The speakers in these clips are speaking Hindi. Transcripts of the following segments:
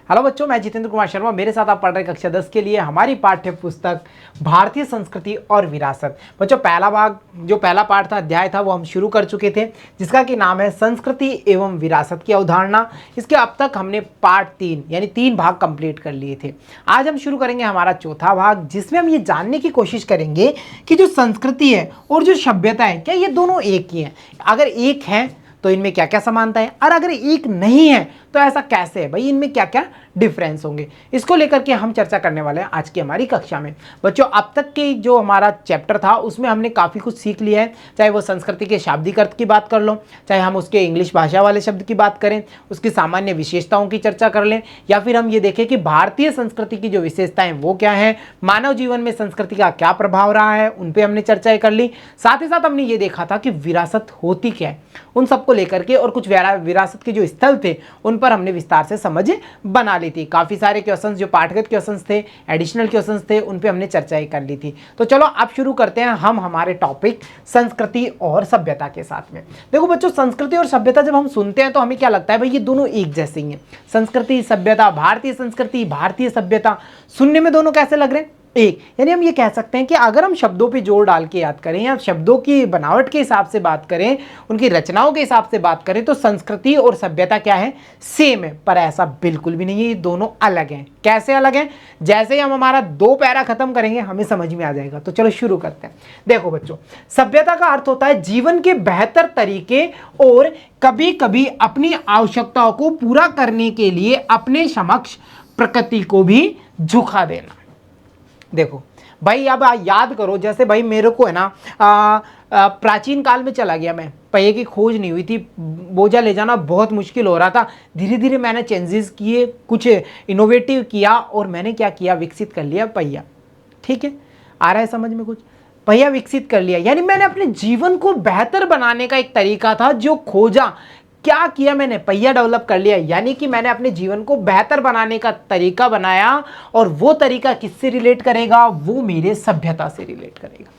हेलो बच्चों, मैं जितेंद्र कुमार शर्मा। मेरे साथ आप पढ़ रहे कक्षा 10 के लिए हमारी पाठ्य पुस्तक भारतीय संस्कृति और विरासत। बच्चों, पहला पाठ था, अध्याय था, वो हम शुरू कर चुके थे, जिसका कि नाम है संस्कृति एवं विरासत की अवधारणा। इसके अब तक हमने पार्ट 3 यानी 3 भाग कंप्लीट कर लिए थे। आज हम शुरू करेंगे हमारा चौथा भाग, जिसमें हम ये जानने की कोशिश करेंगे कि जो संस्कृति है और जो सभ्यता है, क्या ये दोनों एक ही हैं? अगर एक है तो इनमें क्या क्या समानता है, और अगर एक नहीं है तो ऐसा कैसे है भाई, इनमें क्या क्या डिफरेंस होंगे, इसको लेकर के हम चर्चा करने वाले हैं आज की हमारी कक्षा में। बच्चों, अब तक के जो हमारा चैप्टर था उसमें हमने काफ़ी कुछ सीख लिया है, चाहे वो संस्कृति के शाब्दिक अर्थ की बात कर लो, चाहे हम उसके इंग्लिश भाषा वाले शब्द की बात करें, उसकी सामान्य विशेषताओं की चर्चा कर लें, या फिर हम ये देखें कि भारतीय संस्कृति की जो विशेषताएं वो क्या हैं, मानव जीवन में संस्कृति का क्या प्रभाव रहा है, उन पर हमने चर्चाएं कर ली। साथ ही साथ हमने ये देखा था कि विरासत होती क्या है, उन सबको लेकर के, और कुछ विरासत के जो स्थल थे उन पर हमने विस्तार से समझ बना ली थी। काफ़ी सारे क्वेश्चंस जो पाठगत क्वेश्चंस थे, एडिशनल क्वेश्चंस थे, उन पे हमने चर्चाएं कर ली थी। तो चलो अब शुरू करते हैं हम हमारे टॉपिक संस्कृति और सभ्यता के साथ में। देखो बच्चों, संस्कृति और सभ्यता जब हम सुनते हैं तो हमें क्या लगता है भाई, ये दोनों एक जैसे ही हैं। संस्कृति, सभ्यता, भारतीय संस्कृति, भारतीय सभ्यता, सुनने में दोनों कैसे लग रहे हैं? एक। यानी हम ये कह सकते हैं कि अगर हम शब्दों पे जोर डाल के याद करें या शब्दों की बनावट के हिसाब से बात करें, उनकी रचनाओं के हिसाब से बात करें, तो संस्कृति और सभ्यता क्या है? सेम है। पर ऐसा बिल्कुल भी नहीं है, ये दोनों अलग हैं। कैसे अलग हैं? जैसे ही हम हमारा 2 पैरा खत्म करेंगे हमें समझ में आ जाएगा। तो चलो शुरू करते हैं। देखो बच्चों, सभ्यता का अर्थ होता है जीवन के बेहतर तरीके और कभी कभी अपनी आवश्यकताओं को पूरा करने के लिए अपने समक्ष प्रकृति को भी झुका देना। देखो भाई, अब याद करो, जैसे भाई मेरे को है ना प्राचीन काल में चला गया मैं, पहिए की खोज नहीं हुई थी, बोझा ले जाना बहुत मुश्किल हो रहा था। धीरे धीरे मैंने चेंजेस किए, कुछ इनोवेटिव किया, और मैंने क्या किया, विकसित कर लिया पहिया। ठीक है, आ रहा है समझ में कुछ? पहिया विकसित कर लिया, यानी मैंने अपने जीवन को बेहतर बनाने का एक तरीका था जो खोजा। क्या किया मैंने? पहिया डेवलप कर लिया, यानी कि मैंने अपने जीवन को बेहतर बनाने का तरीका बनाया। और वो तरीका किससे रिलेट करेगा? वो मेरे सभ्यता से रिलेट करेगा।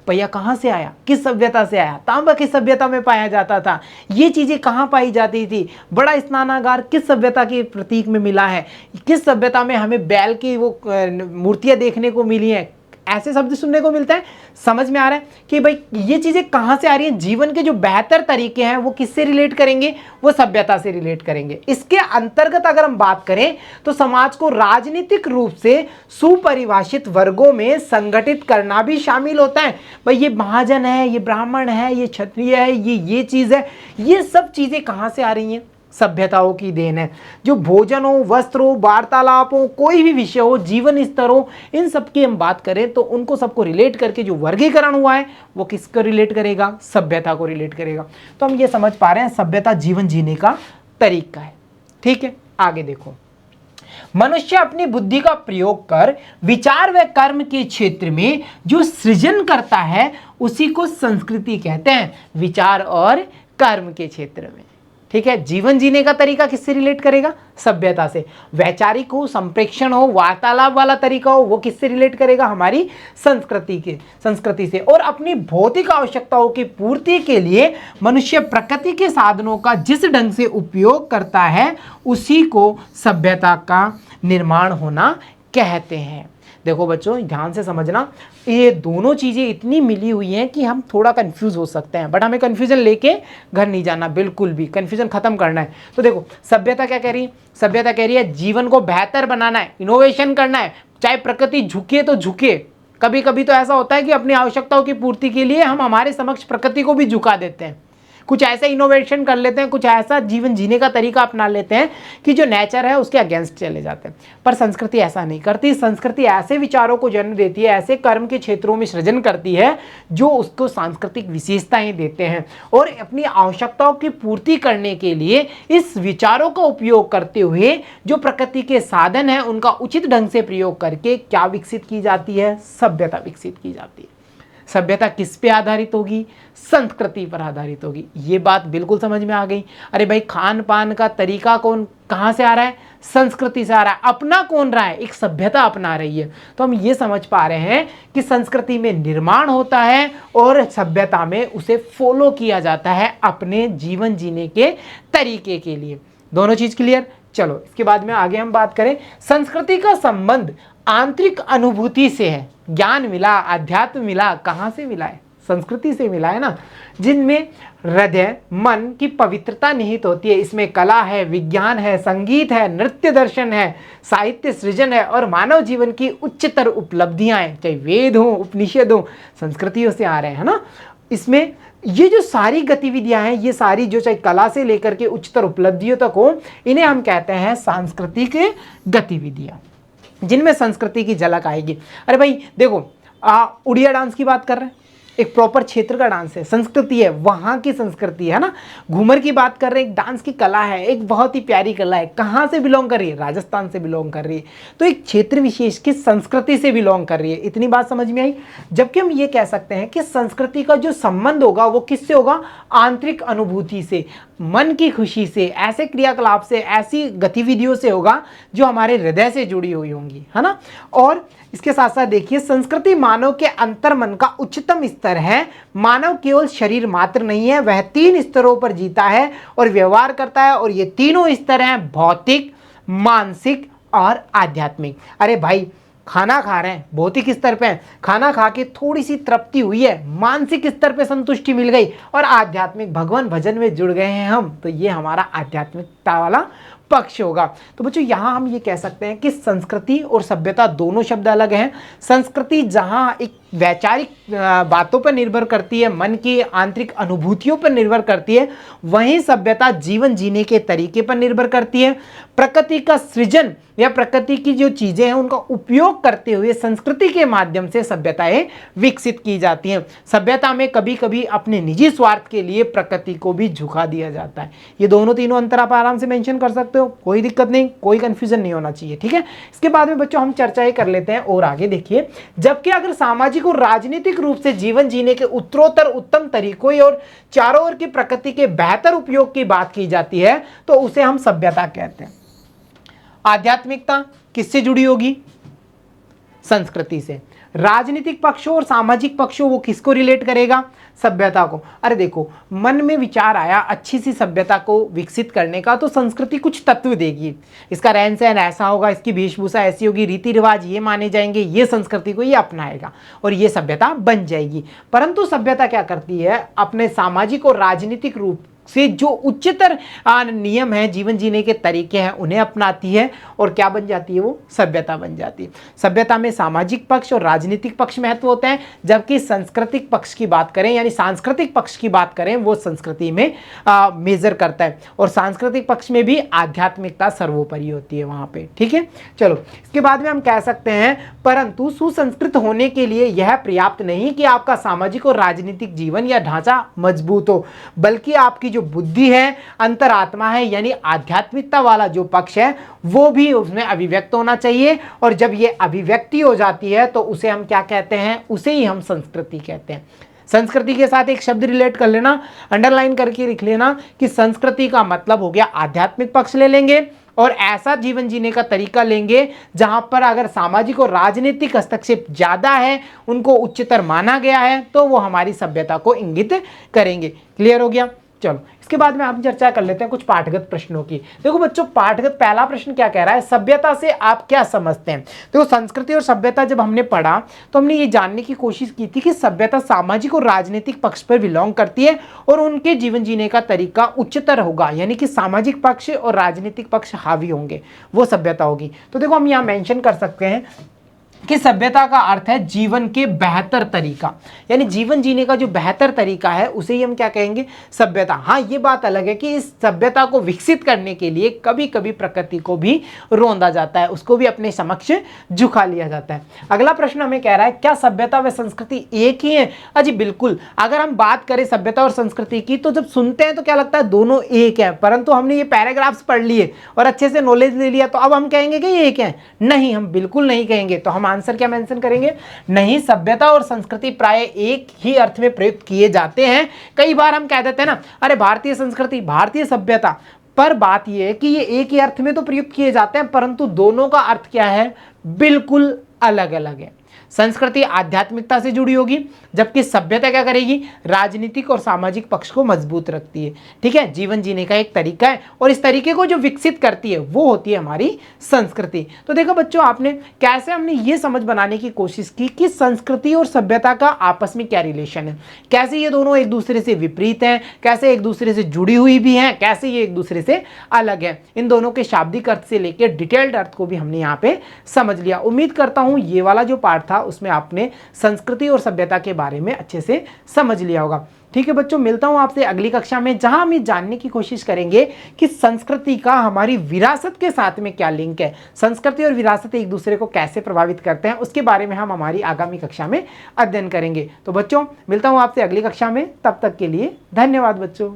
पहिया कहाँ से आया? किस सभ्यता से आया? तांबा की सभ्यता में पाया जाता था। ये चीजें कहाँ पाई जाती थी? बड़ा स्नानागार किस सभ्यता के प्रतीक में मिला है? किस सभ्यता में हमें बैल की वो मूर्तियां देखने को मिली हैं? ऐसे शब्द सुनने को मिलता है। समझ में आ रहा है कि भाई ये चीजें कहां से आ रही हैं? जीवन के जो बेहतर तरीके हैं वो किससे रिलेट करेंगे? वो सभ्यता से रिलेट करेंगे। इसके अंतर्गत अगर हम बात करें तो समाज को राजनीतिक रूप से सुपरिभाषित वर्गों में संगठित करना भी शामिल होता है। भाई ये महाजन है, ये ब्राह्मण है, ये क्षत्रिय है, ये चीज है। ये सब चीजें कहां से आ रही हैं? सभ्यताओं की देन है। जो भोजन हो, वस्त्र हो, वार्तालाप हो, कोई भी विषय हो, जीवन स्तर हो, इन सब की हम बात करें तो उनको सबको रिलेट करके जो वर्गीकरण हुआ है वो किसको रिलेट करेगा? सभ्यता को रिलेट करेगा। तो हम ये समझ पा रहे हैं सभ्यता जीवन जीने का तरीका है। ठीक है, आगे देखो। मनुष्य अपनी बुद्धि का प्रयोग कर विचार व कर्म के क्षेत्र में जो सृजन करता है उसी को संस्कृति कहते हैं। विचार और कर्म के क्षेत्र में, ठीक है, जीवन जीने का तरीका किससे रिलेट करेगा? सभ्यता से। वैचारिक हो, संप्रेक्षण हो, वार्तालाप वाला तरीका हो, वो किससे रिलेट करेगा? हमारी संस्कृति से। और अपनी भौतिक आवश्यकताओं की पूर्ति के लिए मनुष्य प्रकृति के साधनों का जिस ढंग से उपयोग करता है उसी को सभ्यता का निर्माण होना कहते हैं। देखो बच्चों, ध्यान से समझना, ये दोनों चीज़ें इतनी मिली हुई हैं कि हम थोड़ा कंफ्यूज हो सकते हैं, बट हमें कंफ्यूजन लेके घर नहीं जाना, बिल्कुल भी कंफ्यूजन खत्म करना है। तो देखो, सभ्यता क्या कह रही है? सभ्यता कह रही है जीवन को बेहतर बनाना है, इनोवेशन करना है, चाहे प्रकृति झुके तो झुके। कभी कभी तो ऐसा होता है कि अपनी आवश्यकताओं की पूर्ति के लिए हम हमारे समक्ष प्रकृति को भी झुका देते हैं, कुछ ऐसा इनोवेशन कर लेते हैं, कुछ ऐसा जीवन जीने का तरीका अपना लेते हैं कि जो नेचर है उसके अगेंस्ट चले जाते हैं। पर संस्कृति ऐसा नहीं करती। संस्कृति ऐसे विचारों को जन्म देती है, ऐसे कर्म के क्षेत्रों में सृजन करती है जो उसको सांस्कृतिक विशेषताएं देते हैं, और अपनी आवश्यकताओं की पूर्ति करने के लिए इस विचारों का उपयोग करते हुए जो प्रकृति के साधन है उनका उचित ढंग से प्रयोग करके क्या विकसित की जाती है? सभ्यता विकसित की जाती है। सभ्यता किस पे आधारित होगी? संस्कृति पर आधारित होगी। ये बात बिल्कुल समझ में आ गई। अरे भाई, खान पान का तरीका कहां से आ रहा है? संस्कृति से आ रहा है। अपना कौन रहा है? एक सभ्यता अपना रही है। तो हम ये समझ पा रहे हैं कि संस्कृति में निर्माण होता है और सभ्यता में उसे फॉलो किया जाता है अपने जीवन जीने के तरीके के लिए। दोनों चीज क्लियर? चलो इसके बाद में आगे हम बात करें, संस्कृति का संबंध आंतरिक अनुभूति से है। ज्ञान मिला, अध्यात्म मिला, कहाँ से मिला है? संस्कृति से मिला है ना, जिनमें हृदय मन की पवित्रता निहित होती है। इसमें कला है, विज्ञान है, संगीत है, नृत्य दर्शन है, साहित्य सृजन है और मानव जीवन की उच्चतर उपलब्धियां हैं, चाहे वेद हो, उपनिषद हो, संस्कृतियों से आ रहे हैं ना। इसमें ये जो सारी गतिविधियां हैं, ये सारी जो चाहे कला से लेकर के उच्चतर उपलब्धियों तक हो, इन्हें हम कहते हैं सांस्कृतिक गतिविधियां, जिनमें संस्कृति की झलक आएगी। अरे भाई देखो, उड़िया डांस की बात कर रहे हैं, एक प्रॉपर क्षेत्र का डांस है, संस्कृति है, वहाँ की संस्कृति है ना। घूमर की बात कर रहे हैं, एक डांस की कला है, एक बहुत ही प्यारी कला है। कहाँ से बिलोंग कर रही है? राजस्थान से बिलोंग कर रही है, तो एक क्षेत्र विशेष की संस्कृति से बिलोंग कर रही है। इतनी बात समझ में आई। जबकि हम ये कह सकते हैं कि संस्कृति का जो संबंध होगा वो किससे होगा? आंतरिक अनुभूति से, मन की खुशी से, ऐसे क्रियाकलाप से, ऐसी गतिविधियों से होगा जो हमारे हृदय से जुड़ी हुई होंगी, है ना। और इसके साथ साथ देखिए, संस्कृति मानव के अंतर्मन का उच्चतम स्तर है। मानव केवल शरीर मात्र नहीं है, वह 3 स्तरों पर जीता है और व्यवहार करता है, और ये तीनों स्तर हैं भौतिक, मानसिक और आध्यात्मिक। अरे भाई, खाना खा रहे हैं, भौतिक स्तर पे खाना खा के थोड़ी सी तृप्ति हुई है, मानसिक स्तर पे संतुष्टि मिल गई, और आध्यात्मिक भगवान भजन में जुड़ गए हैं हम, तो ये हमारा आध्यात्मिकता वाला पक्ष होगा। तो बच्चों, यहाँ हम ये कह सकते हैं कि संस्कृति और सभ्यता दोनों शब्द अलग हैं। संस्कृति जहाँ एक वैचारिक बातों पर निर्भर करती है, मन की आंतरिक अनुभूतियों पर निर्भर करती है, वहीं सभ्यता जीवन जीने के तरीके पर निर्भर करती है। प्रकृति का सृजन या प्रकृति की जो चीजें हैं उनका उपयोग करते हुए संस्कृति के माध्यम से सभ्यताएं विकसित की जाती हैं। सभ्यता में कभी कभी अपने निजी स्वार्थ के लिए प्रकृति को भी झुका दिया जाता है। ये दोनों तीनों अंतर आप आराम से मेंशन कर सकते हो, कोई दिक्कत नहीं, कोई कंफ्यूजन नहीं होना चाहिए, ठीक है। इसके बाद में बच्चों हम चर्चा ये कर लेते हैं और आगे देखिए, जबकि अगर सामाजिक और राजनीतिक रूप से जीवन जीने के उत्तरोत्तर उत्तम तरीकों और चारों ओर की प्रकृति के बेहतर उपयोग की बात की जाती है तो उसे हम सभ्यता कहते हैं। आध्यात्मिकता किससे जुड़ी होगी? संस्कृति से। राजनीतिक पक्षों और सामाजिक पक्षों वो किसको रिलेट करेगा? सभ्यता को। अरे देखो, मन में विचार आया अच्छी सी सभ्यता को विकसित करने का, तो संस्कृति कुछ तत्व देगी। इसका रहन सहन ऐसा होगा, इसकी वेशभूषा ऐसी होगी, रीति रिवाज ये माने जाएंगे, ये संस्कृति को ये अपनाएगा और ये सभ्यता बन जाएगी। परंतु सभ्यता क्या करती है? अपने सामाजिक और राजनीतिक रूप से जो उच्चतर नियम है, जीवन जीने के तरीके हैं, उन्हें अपनाती है और क्या बन जाती है? वो सभ्यता बन जाती है। सभ्यता में सामाजिक पक्ष और राजनीतिक पक्ष महत्व होते हैं, जबकि सांस्कृतिक पक्ष की बात करें यानी सांस्कृतिक पक्ष की बात करें वो संस्कृति में मेजर करता है, और सांस्कृतिक पक्ष में भी आध्यात्मिकता सर्वोपरि होती है वहाँ पे, ठीक है। चलो इसके बाद में हम कह सकते हैं, परंतु सुसंस्कृत होने के लिए यह पर्याप्त नहीं कि आपका सामाजिक और राजनीतिक जीवन या ढांचा मजबूत हो, बल्कि आपकी जो बुद्धि है, अंतरात्मा है, यानी आध्यात्मिकता वाला जो पक्ष है वो भी उसमें अभिव्यक्त होना चाहिए। और जब ये अभिव्यक्ति हो जाती है तो उसे हम क्या कहते हैं? उसे ही हम संस्कृति कहते हैं। संस्कृति के साथ एक शब्द रिलेट कर लेना, अंडरलाइन करके लिख लेना कि संस्कृति का मतलब हो गया आध्यात्मिक पक्ष ले लेंगे और ऐसा जीवन जीने का तरीका लेंगे जहां पर अगर सामाजिक और राजनीतिक हस्तक्षेप ज्यादा है, उनको उच्चतर माना गया है, तो वो हमारी सभ्यता को इंगित करेंगे। क्लियर हो गया? चलो इसके बाद में हम चर्चा कर लेते हैं कुछ पाठगत प्रश्नों की। देखो बच्चों, पाठगत पहला प्रश्न क्या कह रहा है? सभ्यता से आप क्या समझते हैं? देखो, संस्कृति और सभ्यता जब हमने पढ़ा तो हमने ये जानने की कोशिश की थी कि सभ्यता सामाजिक और राजनीतिक पक्ष पर बिलोंग करती है और उनके जीवन जीने का तरीका उच्चतर होगा, यानी कि सामाजिक पक्ष और राजनीतिक पक्ष हावी होंगे, वो सभ्यता होगी। तो देखो हम यहाँ मेंशन कर सकते हैं कि सभ्यता का अर्थ है जीवन के बेहतर तरीका, यानी जीवन जीने का जो बेहतर तरीका है उसे ही हम क्या कहेंगे? सभ्यता। हाँ, ये बात अलग है कि इस सभ्यता को विकसित करने के लिए कभी कभी प्रकृति को भी रोंदा जाता है, उसको भी अपने समक्ष झुका लिया जाता है। अगला प्रश्न हमें कह रहा है, क्या सभ्यता व संस्कृति एक ही है? अजी बिल्कुल। अगर हम बात करें सभ्यता और संस्कृति की तो जब सुनते हैं तो क्या लगता है दोनों एक है, परंतु हमने ये पैराग्राफ्स पढ़ लिए और अच्छे से नॉलेज ले लिया तो अब हम कहेंगे कि ये एक है? नहीं, हम बिल्कुल नहीं कहेंगे। तो हम आंसर क्या मेंशन करेंगे? नहीं, सभ्यता और संस्कृति प्राय एक ही अर्थ में प्रयुक्त किए जाते हैं। कई बार हम कह देते हैं ना, अरे भारतीय संस्कृति, भारतीय सभ्यता, पर बात यह है कि ये एक ही अर्थ में तो प्रयुक्त किए जाते हैं, परंतु दोनों का अर्थ क्या है? बिल्कुल अलग अलग है। संस्कृति आध्यात्मिकता से जुड़ी होगी, जबकि सभ्यता क्या करेगी, राजनीतिक और सामाजिक पक्ष को मजबूत रखती है। ठीक है, जीवन जीने का एक तरीका है और इस तरीके को जो विकसित करती है वो होती है हमारी संस्कृति। तो देखो बच्चों, आपने कैसे हमने ये समझ बनाने की कोशिश की कि संस्कृति और सभ्यता का आपस में क्या रिलेशन है, कैसे ये दोनों एक दूसरे से विपरीत हैं, कैसे एक दूसरे से जुड़ी हुई भी हैं, कैसे ये एक दूसरे से अलग है। इन दोनों के शाब्दिक अर्थ से लेकर डिटेल्ड अर्थ को भी हमने यहाँ पे समझ लिया। उम्मीद करता हूँ ये वाला जो पार्ट था उसमें आपने संस्कृति और सभ्यता के बारे में अच्छे से समझ लिया होगा। ठीक है बच्चों, मिलता हूं आपसे अगली कक्षा में, जहां हम ये जानने की कोशिश करेंगे कि संस्कृति का हमारी विरासत के साथ में क्या लिंक है, संस्कृति और विरासत एक दूसरे को कैसे प्रभावित करते हैं, उसके बारे में हम हमारी आगामी कक्षा में अध्ययन करेंगे। तो बच्चों, मिलता हूं आपसे अगली कक्षा में, तब तक के लिए धन्यवाद बच्चों।